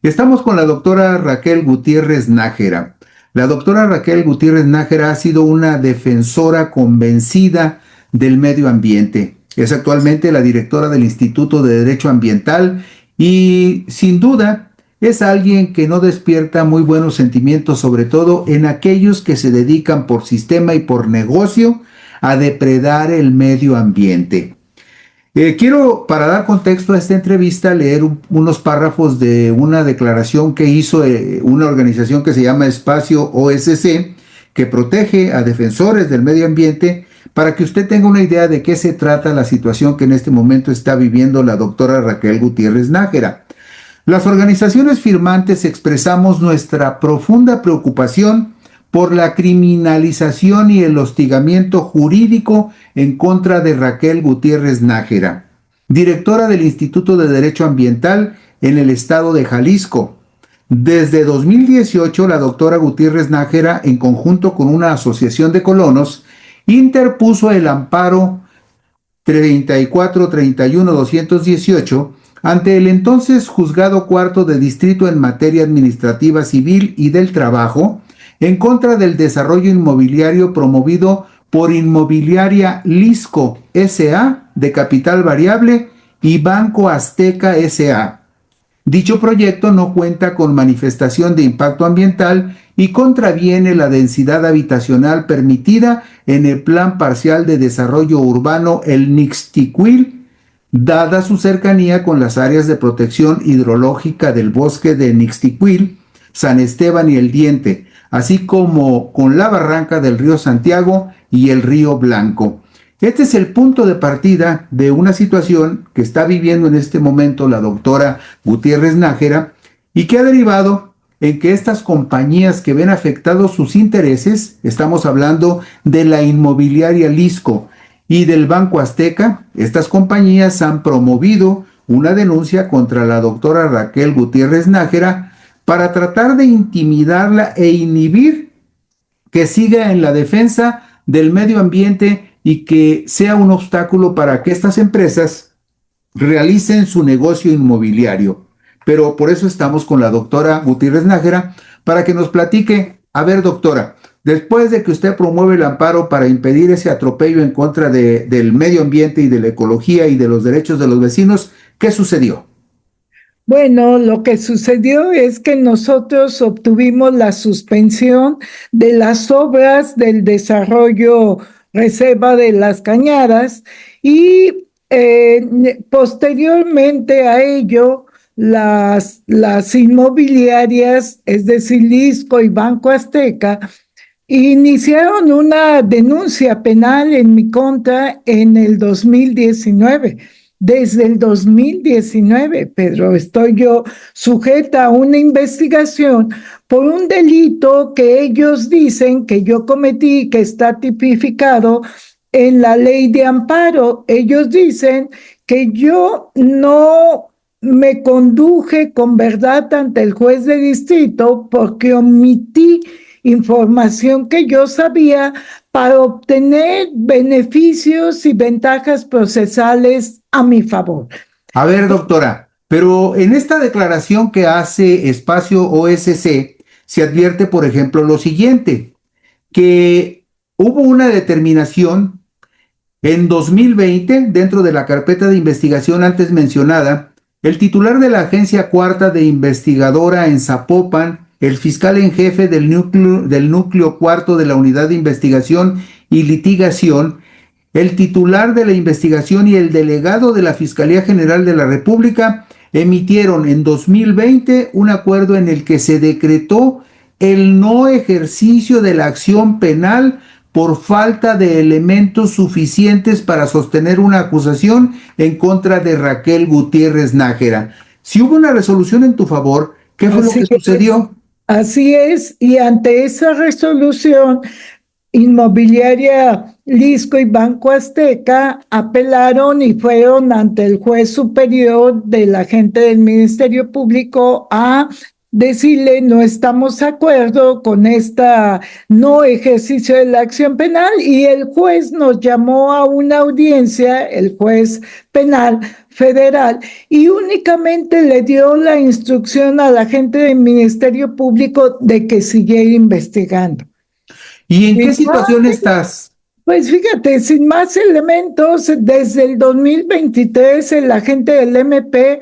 Estamos con la doctora Raquel Gutiérrez Nájera. La doctora Raquel Gutiérrez Nájera ha sido una defensora convencida del medio ambiente. Es actualmente la directora del Instituto de Derecho Ambiental y, sin duda, es alguien que no despierta muy buenos sentimientos, sobre todo en aquellos que se dedican por sistema y por negocio a depredar el medio ambiente. Quiero, para dar contexto a esta entrevista, leer unos párrafos de una declaración que hizo una organización que se llama Espacio OSC, que protege a defensores del medio ambiente, para que usted tenga una idea de qué se trata la situación que en este momento está viviendo la doctora Raquel Gutiérrez Nájera. Las organizaciones firmantes expresamos nuestra profunda preocupación por la criminalización y el hostigamiento jurídico en contra de Raquel Gutiérrez Nájera, directora del Instituto de Derecho Ambiental en el estado de Jalisco. Desde 2018, la doctora Gutiérrez Nájera, en conjunto con una asociación de colonos, interpuso el amparo 3431-218 ante el entonces Juzgado Cuarto de Distrito en materia administrativa civil y del trabajo, en contra del desarrollo inmobiliario promovido por Inmobiliaria Lisco S.A. de capital variable y Banco Azteca S.A. Dicho proyecto no cuenta con manifestación de impacto ambiental y contraviene la densidad habitacional permitida en el Plan Parcial de Desarrollo Urbano el Nixtiquil, dada su cercanía con las áreas de protección hidrológica del bosque de Nixtiquil, San Esteban y El Diente, así como con la barranca del río Santiago y el río Blanco. Este es el punto de partida de una situación que está viviendo en este momento la doctora Gutiérrez Nájera y que ha derivado en que estas compañías que ven afectados sus intereses, estamos hablando de la inmobiliaria Lisco y del Banco Azteca, estas compañías han promovido una denuncia contra la doctora Raquel Gutiérrez Nájera para tratar de intimidarla e inhibir que siga en la defensa del medio ambiente y que sea un obstáculo para que estas empresas realicen su negocio inmobiliario. Pero por eso estamos con la doctora Gutiérrez Nájera para que nos platique. A ver, doctora, después de que usted promueve el amparo para impedir ese atropello en contra del medio ambiente y de la ecología y de los derechos de los vecinos, ¿qué sucedió? Bueno, lo que sucedió es que nosotros obtuvimos la suspensión de las obras del desarrollo Reserva de las Cañadas y posteriormente a ello las inmobiliarias, es decir, Lisco y Banco Azteca, iniciaron una denuncia penal en mi contra en el 2019. Desde el 2019, Pedro, estoy yo sujeta a una investigación por un delito que ellos dicen que yo cometí, que está tipificado en la ley de amparo. Ellos dicen que yo no me conduje con verdad ante el juez de distrito porque omití información que yo sabía para obtener beneficios y ventajas procesales a mi favor. A ver, doctora, pero en esta declaración que hace Espacio OSC se advierte, por ejemplo, lo siguiente, que hubo una determinación en 2020 dentro de la carpeta de investigación antes mencionada, el titular de la Agencia Cuarta de Investigadora en Zapopan, el fiscal en jefe del núcleo cuarto de la Unidad de Investigación y Litigación, el titular de la investigación y el delegado de la Fiscalía General de la República emitieron en 2020 un acuerdo en el que se decretó el no ejercicio de la acción penal por falta de elementos suficientes para sostener una acusación en contra de Raquel Gutiérrez Nájera. Si hubo una resolución en tu favor, ¿qué fue lo que sucedió? Así es, y ante esa resolución, Inmobiliaria Lisco y Banco Azteca apelaron y fueron ante el juez superior del agente del Ministerio Público a decirle no estamos de acuerdo con esta no ejercicio de la acción penal, y el juez nos llamó a una audiencia, el juez penal federal, y únicamente le dio la instrucción a la gente del Ministerio Público de que siguiera investigando. ¿Y en qué Y situación estás? pues fíjate, sin más elementos, desde el 2023 el agente del MP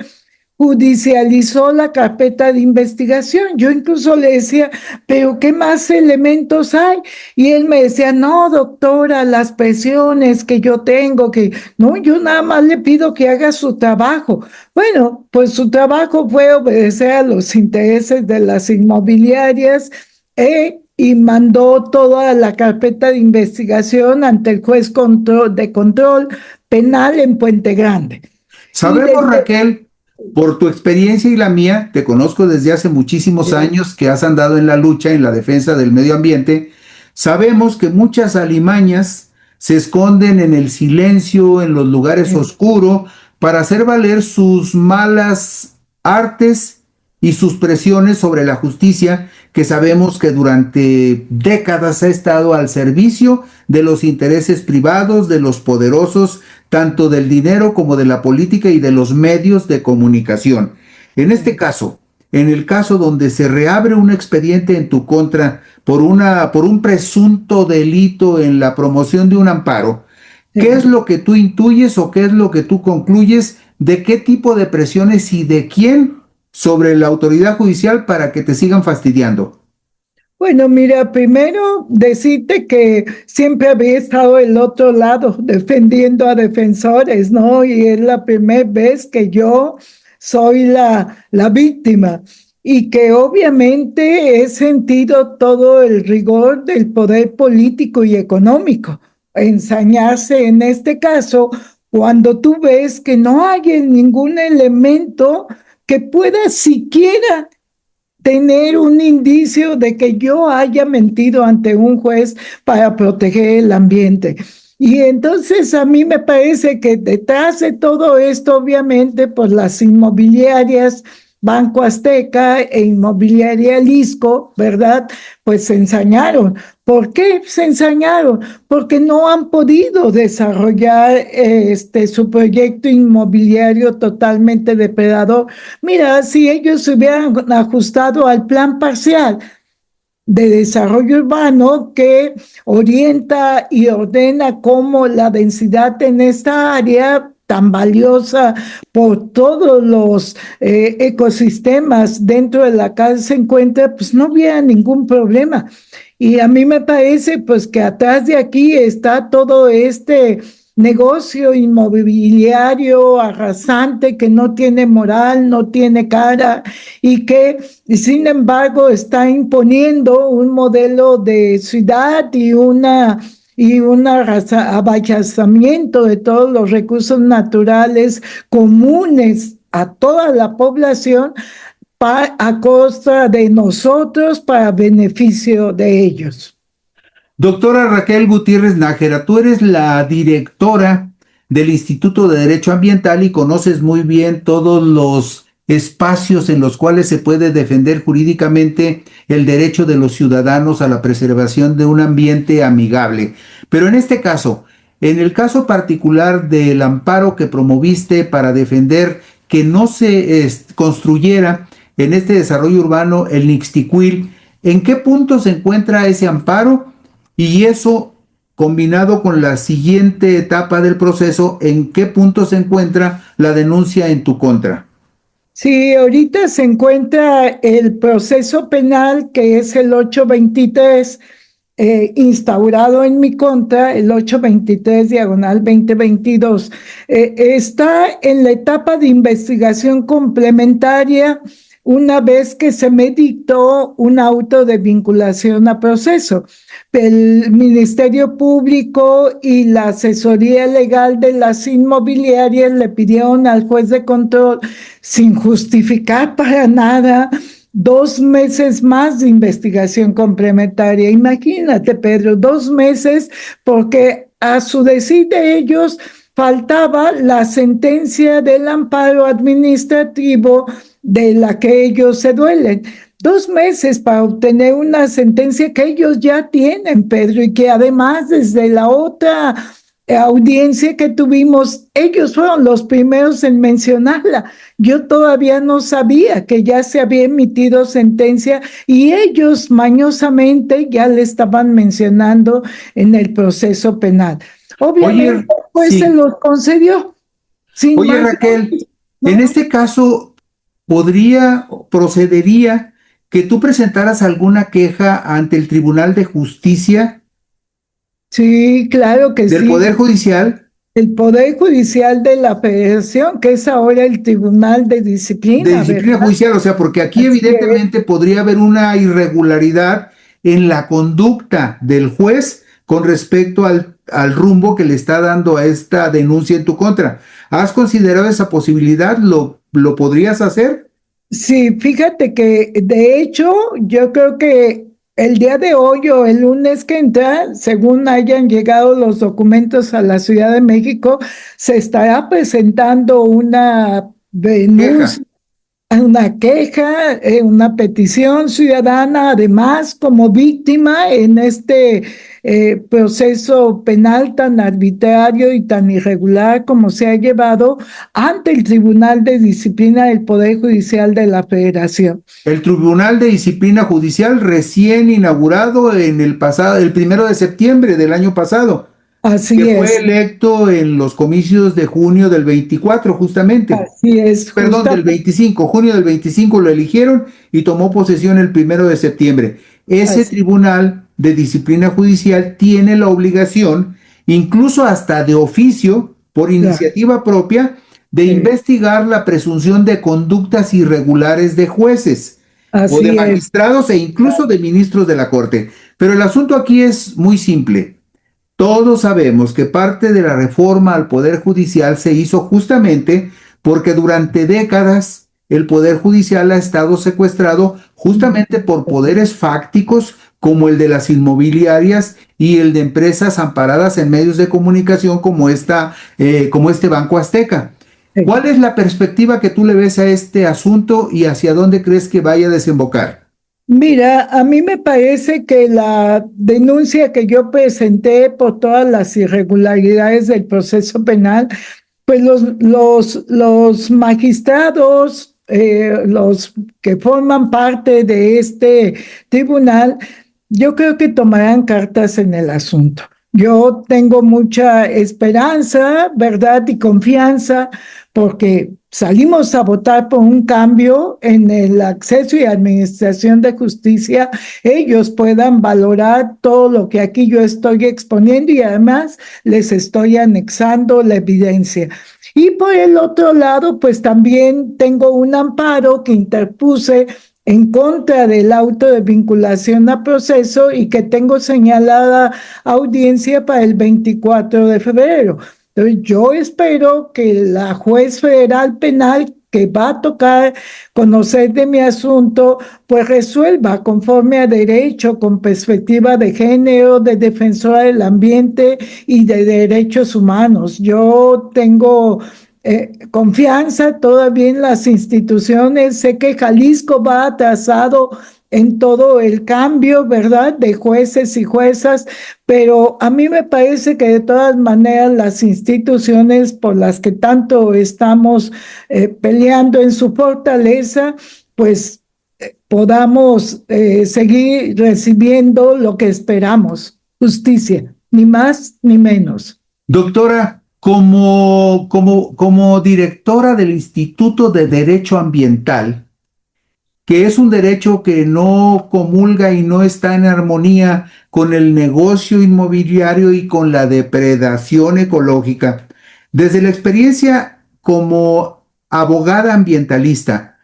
judicializó la carpeta de investigación. Yo incluso le decía, pero ¿qué más elementos hay? Y él me decía, no, doctora, las presiones que yo tengo, que no, yo nada más le pido que haga su trabajo. Bueno, pues su trabajo fue obedecer a los intereses de las inmobiliarias, y mandó toda la carpeta de investigación ante el juez de control penal en Puente Grande. Sabemos, Raquel, por tu experiencia y la mía, te conozco desde hace muchísimos años que has andado en la lucha en la defensa del medio ambiente. Sabemos que muchas alimañas se esconden en el silencio, en los lugares oscuros, para hacer valer sus malas artes y sus presiones sobre la justicia, que sabemos que durante décadas ha estado al servicio de los intereses privados, de los poderosos, tanto del dinero como de la política y de los medios de comunicación. En este caso, en el caso donde se reabre un expediente en tu contra por un presunto delito en la promoción de un amparo, ¿qué es lo que tú intuyes o qué es lo que tú concluyes de qué tipo de presiones y de quién sobre la autoridad judicial para que te sigan fastidiando? Bueno, mira, primero decirte que siempre había estado del otro lado defendiendo a defensores, ¿no? Y es la primera vez que yo soy la víctima, y que obviamente he sentido todo el rigor del poder político y económico ensañarse en este caso cuando tú ves que no hay ningún elemento que pueda siquiera tener un indicio de que yo haya mentido ante un juez para proteger el ambiente. Y entonces a mí me parece que detrás de todo esto, obviamente, pues las inmobiliarias, Banco Azteca e Inmobiliaria Lisco, ¿verdad? Pues se ensañaron. ¿Por qué se ensañaron? Porque no han podido desarrollar su proyecto inmobiliario totalmente depredador. Mira, si ellos se hubieran ajustado al plan parcial de desarrollo urbano que orienta y ordena cómo la densidad en esta área tan valiosa por todos los ecosistemas dentro de la cual se encuentra, pues no hubiera ningún problema. Y a mí me parece pues que atrás de aquí está todo este negocio inmobiliario arrasante que no tiene moral, no tiene cara, y que sin embargo está imponiendo un modelo de ciudad y un abastecimiento de todos los recursos naturales comunes a toda la población a costa de nosotros para beneficio de ellos. Doctora Raquel Gutiérrez Nájera, tú eres la directora del Instituto de Derecho Ambiental y conoces muy bien todos los espacios en los cuales se puede defender jurídicamente el derecho de los ciudadanos a la preservación de un ambiente amigable. Pero en este caso, en el caso particular del amparo que promoviste para defender que no se construyera en este desarrollo urbano el Nixtiquil, ¿en qué punto se encuentra ese amparo? Y eso, combinado con la siguiente etapa del proceso, ¿en qué punto se encuentra la denuncia en tu contra? Sí, ahorita se encuentra el proceso penal, que es el 823, instaurado en mi contra, el 823/2022. Está en la etapa de investigación complementaria una vez que se me dictó un auto de vinculación a proceso. El Ministerio Público y la asesoría legal de las inmobiliarias le pidieron al juez de control, sin justificar para nada, 2 meses más de investigación complementaria. Imagínate, Pedro, 2 meses, porque a su decir de ellos faltaba la sentencia del amparo administrativo de la que ellos se duelen. 2 meses para obtener una sentencia que ellos ya tienen, Pedro, y que además desde la otra audiencia que tuvimos, ellos fueron los primeros en mencionarla. Yo todavía no sabía que ya se había emitido sentencia y ellos mañosamente ya le estaban mencionando en el proceso penal. Obviamente, Oye, pues se sí. los concedió sin Oye, mayor, Raquel, ¿no? en este caso, procedería que tú presentaras alguna queja ante el Tribunal de Justicia Sí, claro que del sí. Poder Judicial El Poder Judicial de la Federación, que es ahora el Tribunal de de Disciplina, disciplina ¿verdad? judicial? O sea, porque aquí Así es. evidentemente podría haber una irregularidad en la conducta del juez con respecto al rumbo que le está dando a esta denuncia en tu contra. ¿Has considerado esa posibilidad? ¿Lo podrías hacer? Sí, fíjate que de hecho yo creo que el día de hoy o el lunes que entra, según hayan llegado los documentos a la Ciudad de México, se estará presentando una Queja. denuncia, una queja, una petición ciudadana, además como víctima en este proceso penal tan arbitrario y tan irregular como se ha llevado ante el Tribunal de Disciplina del Poder Judicial de la Federación. El Tribunal de Disciplina Judicial recién inaugurado en el 1 de septiembre del año pasado, que Así fue es, electo en los comicios de junio del 24, justamente. así es, Perdón, del justamente 25, junio del 25 lo eligieron y tomó posesión el 1 de septiembre. Ese así. Tribunal de Disciplina Judicial tiene la obligación, incluso hasta de oficio, por Claro, iniciativa propia, de sí, investigar la presunción de conductas irregulares de jueces o de así es. magistrados e incluso de ministros de la Corte. Pero el asunto aquí es muy simple. Todos sabemos que parte de la reforma al Poder Judicial se hizo justamente porque durante décadas el Poder Judicial ha estado secuestrado justamente por poderes fácticos como el de las inmobiliarias y el de empresas amparadas en medios de comunicación como este Banco Azteca. Sí. ¿Cuál es la perspectiva que tú le ves a este asunto y hacia dónde crees que vaya a desembocar? Mira, a mí me parece que la denuncia que yo presenté por todas las irregularidades del proceso penal, pues los magistrados, los que forman parte de este tribunal, yo creo que tomarán cartas en el asunto. Yo tengo mucha esperanza, verdad y confianza, porque salimos a votar por un cambio en el acceso y administración de justicia, ellos puedan valorar todo lo que aquí yo estoy exponiendo y además les estoy anexando la evidencia. Y por el otro lado, pues también tengo un amparo que interpuse en contra del auto de vinculación a proceso y que tengo señalada audiencia para el 24 de febrero. Entonces, yo espero que la juez federal penal que va a tocar conocer de mi asunto, pues resuelva conforme a derecho, con perspectiva de género, de defensora del ambiente y de derechos humanos. Yo tengo confianza todavía en las instituciones. Sé que Jalisco va atrasado en todo el cambio, ¿verdad?, de jueces y juezas, pero a mí me parece que de todas maneras las instituciones por las que tanto estamos peleando en su fortaleza, pues podamos seguir recibiendo lo que esperamos, justicia, ni más ni menos. Doctora, como directora del Instituto de Derecho Ambiental, que es un derecho que no comulga y no está en armonía con el negocio inmobiliario y con la depredación ecológica, desde la experiencia como abogada ambientalista,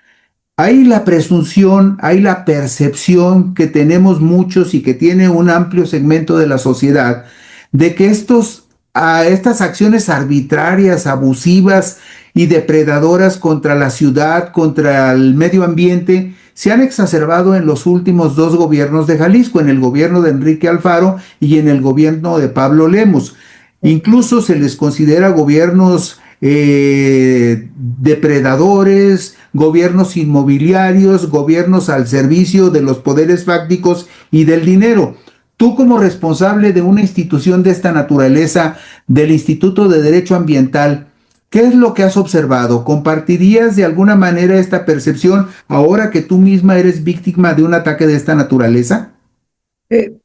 hay la presunción, hay la percepción que tenemos muchos y que tiene un amplio segmento de la sociedad de que estas acciones arbitrarias, abusivas y depredadoras contra la ciudad, contra el medio ambiente, se han exacerbado en los últimos dos gobiernos de Jalisco, en el gobierno de Enrique Alfaro y en el gobierno de Pablo Lemus. Incluso se les considera gobiernos depredadores, gobiernos inmobiliarios, gobiernos al servicio de los poderes fácticos y del dinero. Tú, como responsable de una institución de esta naturaleza, del Instituto de Derecho Ambiental, ¿qué es lo que has observado? ¿Compartirías de alguna manera esta percepción ahora que tú misma eres víctima de un ataque de esta naturaleza?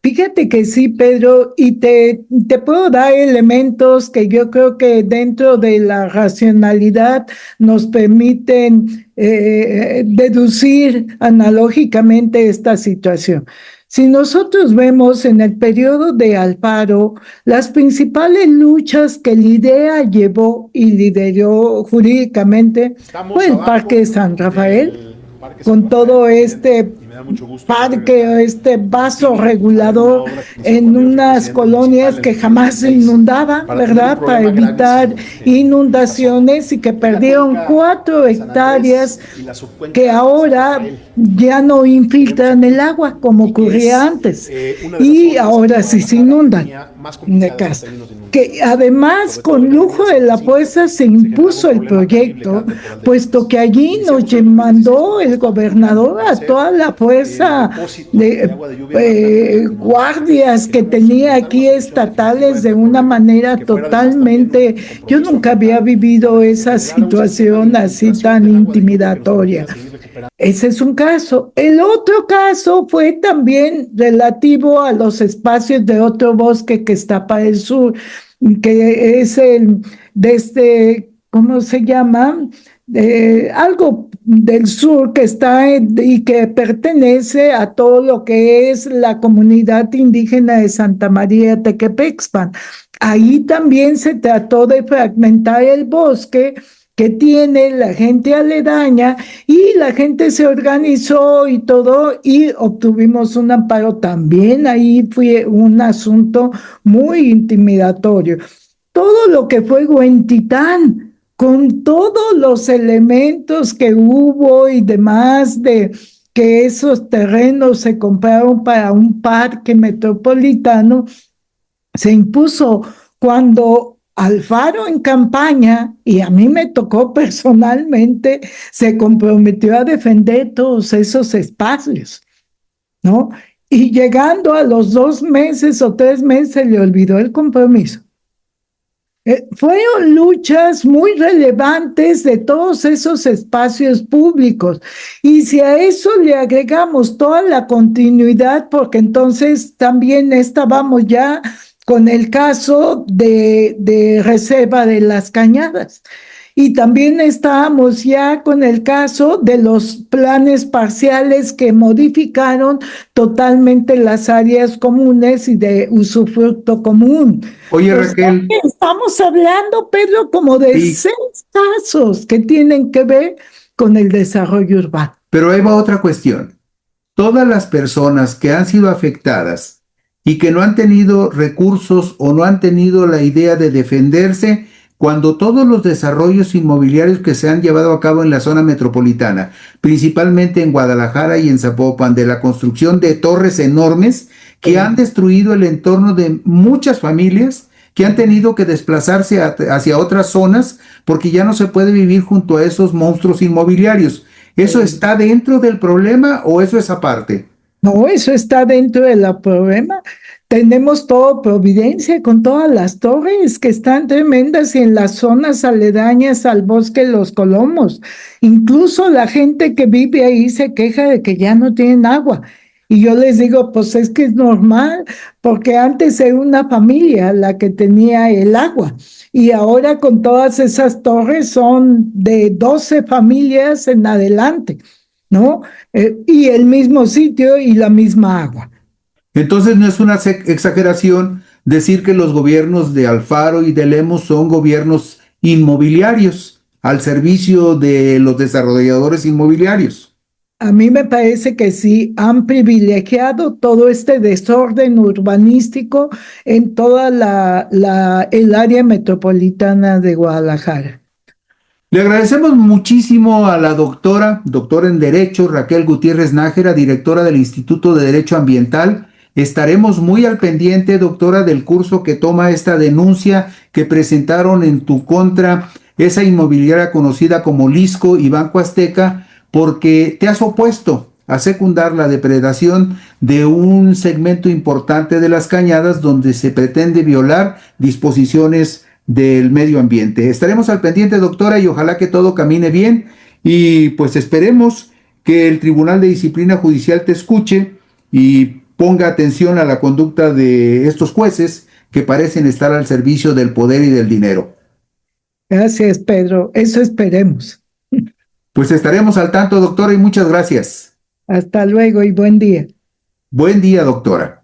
Fíjate que sí, Pedro, y te puedo dar elementos que yo creo que dentro de la racionalidad nos permiten deducir analógicamente esta situación. Si nosotros vemos en el periodo de Alfaro, las principales luchas que la IDEA llevó y lideró jurídicamente fue el Parque de San Rafael, con todo este parque, este vaso regulador en unas colonias que jamás se inundaban, ¿verdad? Para evitar inundaciones y que perdieron 4 hectáreas que ahora ya no infiltran el agua como ocurría antes. Y ahora sí se inundan. Que además, con lujo de la fuerza, se impuso el proyecto, puesto que allí nos mandó el gobernador a toda la fuerza de guardias que tenía aquí estatales de una manera totalmente. Yo nunca había vivido esa situación así tan intimidatoria. Ese es un caso. El otro caso fue también relativo a los espacios de otro bosque que está para el sur, que es el de este, ¿cómo se llama? Algo del sur que está y que pertenece a todo lo que es la comunidad indígena de Santa María Tequepexpan. Ahí también se trató de fragmentar el bosque que tiene la gente aledaña, y la gente se organizó y todo, y obtuvimos un amparo también. Ahí fue un asunto muy intimidatorio. Todo lo que fue Huentitán, con todos los elementos que hubo y demás de que esos terrenos se compraron para un parque metropolitano, se impuso cuando Alfaro, en campaña, y a mí me tocó personalmente, se comprometió a defender todos esos espacios, ¿no? Y llegando a los 2 meses o 3 meses, se le olvidó el compromiso. Fueron luchas muy relevantes de todos esos espacios públicos. Y si a eso le agregamos toda la continuidad, porque entonces también estábamos ya con el caso de Reserva de las Cañadas. Y también estábamos ya con el caso de los planes parciales que modificaron totalmente las áreas comunes y de usufructo común. Oye, Raquel. Estamos hablando, Pedro, como de 6 casos que tienen que ver con el desarrollo urbano. Pero ahí va otra cuestión. Todas las personas que han sido afectadas y que no han tenido recursos o no han tenido la idea de defenderse, cuando todos los desarrollos inmobiliarios que se han llevado a cabo en la zona metropolitana, principalmente en Guadalajara y en Zapopan, de la construcción de torres enormes que han destruido el entorno de muchas familias que han tenido que desplazarse hacia otras zonas porque ya no se puede vivir junto a esos monstruos inmobiliarios. ¿Eso está dentro del problema o eso es aparte? No, eso está dentro del problema. Tenemos todo Providencia con todas las torres que están tremendas y en las zonas aledañas al bosque de los Colomos. Incluso la gente que vive ahí se queja de que ya no tienen agua. Y yo les digo, pues es que es normal, porque antes era una familia la que tenía el agua. Y ahora con todas esas torres son de 12 familias en adelante, ¿no? Y el mismo sitio y la misma agua. Entonces no es una exageración decir que los gobiernos de Alfaro y de Lemos son gobiernos inmobiliarios al servicio de los desarrolladores inmobiliarios. A mí me parece que sí han privilegiado todo este desorden urbanístico en toda el área metropolitana de Guadalajara. Le agradecemos muchísimo a la doctora en Derecho, Raquel Gutiérrez Nájera, directora del Instituto de Derecho Ambiental. Estaremos muy al pendiente, doctora, del curso que toma esta denuncia que presentaron en tu contra esa inmobiliaria conocida como Lisco y Banco Azteca, porque te has opuesto a secundar la depredación de un segmento importante de las cañadas donde se pretende violar disposiciones del medio ambiente. Estaremos al pendiente, doctora, y ojalá que todo camine bien y pues esperemos que el Tribunal de Disciplina Judicial te escuche y ponga atención a la conducta de estos jueces que parecen estar al servicio del poder y del dinero. Gracias, Pedro. Eso esperemos. Pues estaremos al tanto, doctora, y muchas gracias. Hasta luego y buen día. Buen día, doctora.